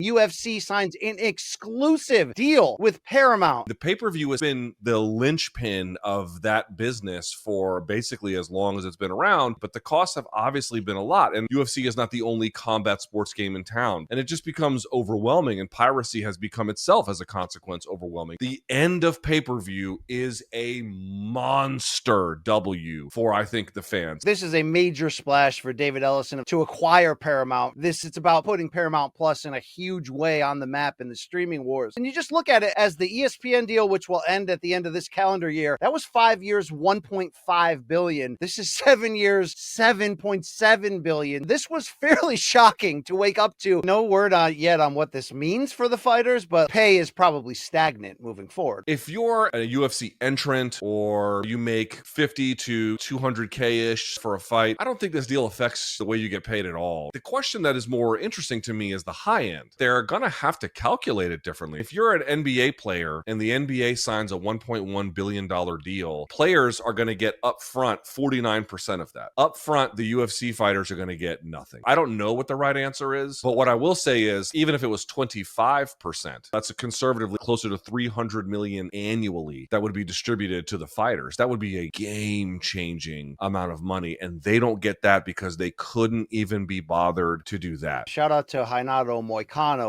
UFC signs an exclusive deal with Paramount. The pay-per-view has been the linchpin of that business for basically as long as it's been around, but the costs have obviously been a lot, and UFC is not the only combat sports game in town, and it just becomes overwhelming, and piracy has become itself, as a consequence, overwhelming. The end of pay-per-view is a monster W for, I think, the fans. This is a major splash for David Ellison to acquire Paramount. It's about putting Paramount Plus in a huge way on the map in the streaming wars. And you just look at it as the ESPN deal, which will end at the end of this calendar year. That was 5 years, $1.5 billion. This is 7 years, $7.7 billion. This was fairly shocking to wake up to. No word yet on what this means for the fighters, but pay is probably stagnant moving forward. If you're a UFC entrant or you make 50 to 200K-ish for a fight, I don't think this deal affects the way you get paid at all. The question that is more interesting to me is the high end. They're going to have to calculate it differently. If you're an NBA player and the NBA signs a $1.1 billion deal, players are going to get upfront 49% of that. Upfront, the UFC fighters are going to get nothing. I don't know what the right answer is, but what I will say is, even if it was 25%, that's a conservatively closer to $300 million annually that would be distributed to the fighters. That would be a game-changing amount of money, and they don't get that because they couldn't even be bothered to do that. Shout out to Renato Moicano.